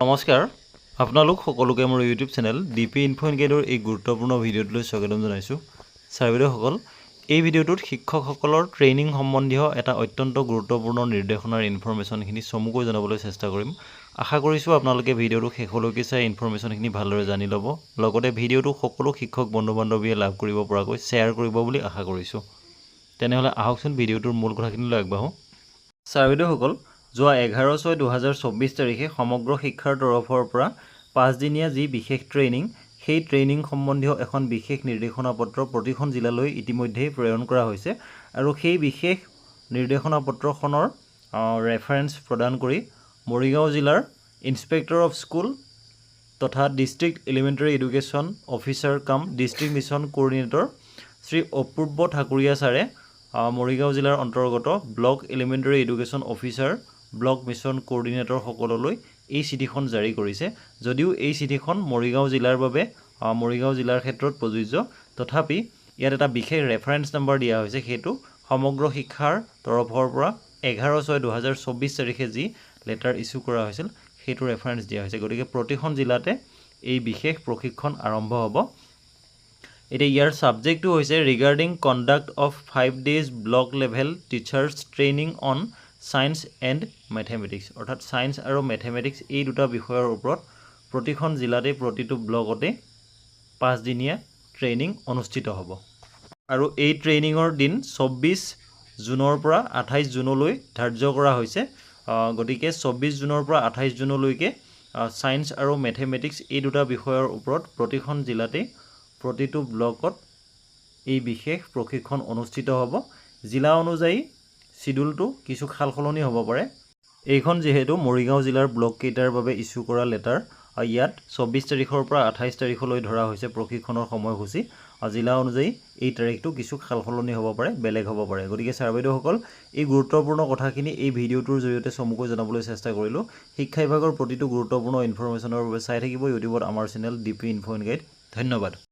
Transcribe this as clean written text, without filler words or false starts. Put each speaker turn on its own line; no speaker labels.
নমস্কাৰ আপোনালোক সকলোকে মোৰ YouTube channel DP info and গাইডৰ এই গুৰুত্বপূৰ্ণ ভিডিঅ'টোলৈ স্বাগতম জনাইছোঁ। ছাৰ বাইদেউসকল, এই ভিডিঅ'টোত শিক্ষকসকলৰ ট্ৰেইনিং সম্বন্ধীয় এটা অত্যন্ত গুৰুত্বপূৰ্ণ নিৰ্দেশনাৰ ইনফৰমেশ্যনখিনি চমুকৈ জনাবলৈ চেষ্টা কৰিম। আশা কৰিছোঁ আপোনালোকে ভিডিঅ'টো শেষলৈকে চাই ইনফৰমেশ্যনখিনি ভালদৰে জানি ল'ব, লগতে ভিডিঅ'টো সকলো শিক্ষক বন্ধু বান্ধৱীয়ে লাভ কৰিব পৰাকৈ শ্বেয়াৰ কৰিব বুলি আশা কৰিছোঁ। তেনেহ'লে আহকচোন ভিডিঅ'টোৰ মূল কথাখিনিলৈ আগবাঢ়োঁ। ছাৰ বাইদেউসকল, যোৱা 11/6/2024 তাৰিখে সমগ্ৰ শিক্ষাৰ তৰফৰ পৰা 5 দিনীয়া যি বিশেষ ট্ৰেইনিং, সেই ট্ৰেইনিং সম্বন্ধীয় এখন বিশেষ নিৰ্দেশনা পত্ৰ প্ৰতিখন জিলালৈ ইতিমধ্যেই প্ৰেৰণ কৰা হৈছে আৰু সেই বিশেষ নিৰ্দেশনা পত্ৰখনৰ ৰেফাৰেন্স প্ৰদান কৰি মৰিগাঁও জিলাৰ ইন্সপেক্টৰ অফ স্কুল তথা ডিষ্ট্ৰিক্ট এলিমেণ্টাৰী এডুকেশ্যন অফিচাৰ কাম ডিষ্ট্ৰিক্ট মিছন কোঅৰ্ডিনেটৰ শ্ৰী অপূৰ্ব ঠাকুৰীয়া ছাৰে মৰিগাঁও জিলাৰ অন্তৰ্গত block elementary education officer block mission coordinator সকললৈ এই চিঠিখন জাৰি কৰিছে। যদিও এই চিঠিখন মৰিগাঁও জিলাৰ বাবে মৰিগাঁও জিলাৰ ক্ষেত্ৰত প্ৰযোজ্য, তথাপি ইয়াত এটা বিশেষ ৰেফাৰেন্স নম্বৰ দিয়া হৈছে। সেইটো সমগ্ৰ শিক্ষাৰ তৰফৰ পৰা 11/6/2024 তাৰিখে যি লেটাৰ ইছ্যু কৰা হৈছিল সেইটো ৰেফাৰেন্স দিয়া হৈছে। গতিকে প্ৰতিখন জিলাতে এই বিশেষ প্ৰশিক্ষণ আৰম্ভ হ'ব। এতিয়া ইয়াৰ ছাবজেক্টটো হৈছে regarding conduct of 5 days block level teachers training on science and mathematics, অৰ্থাৎ ছায়েন্স আৰু মেথেমেটিক্স এই দুটা বিষয়ৰ ওপৰত প্ৰতিখন জিলাতে প্ৰতিটো ব্লকতে 5 দিনীয়া ট্ৰেইনিং অনুষ্ঠিত হ'ব। আৰু এই ট্ৰেইনিঙৰ দিন 24 জুনৰ পৰা 28 জুনলৈ ধাৰ্য কৰা হৈছে। গতিকে 24 জুনৰ পৰা 28 জুনলৈকে ছায়েন্স আৰু মেথেমেটিক্স এই দুটা বিষয়ৰ ওপৰত প্ৰতিখন জিলাতে প্ৰতিটো ব্লকত এই বিশেষ প্ৰশিক্ষণ অনুষ্ঠিত হ'ব। জিলা অনুযায়ী শিডিউলটো কিছু সাল সলনি হ'ব পাৰে। এইখন যিহেতু মৰিগাঁও জিলাৰ ব্লককেইটাৰ বাবে ইছ্যু কৰা লেটাৰ, ইয়াত 24 তাৰিখৰ পৰা 28 তাৰিখলৈ ধৰা হৈছে প্ৰশিক্ষণৰ সময়সূচী। জিলা অনুযায়ী এই তাৰিখটো কিছু সাল সলনি হ'ব পাৰে, বেলেগ হ'ব পাৰে। গতিকে ছাৰ বাইদেউসকল, এই গুৰুত্বপূৰ্ণ কথাখিনি এই ভিডিঅ'টোৰ জৰিয়তে চমুকৈ জনাবলৈ চেষ্টা কৰিলোঁ। শিক্ষা বিভাগৰ প্ৰতিটো গুৰুত্বপূৰ্ণ ইনফৰমেশ্যনৰ বাবে চাই থাকিব ইউটিউবত আমাৰ channel DP info and guide. ধন্যবাদ।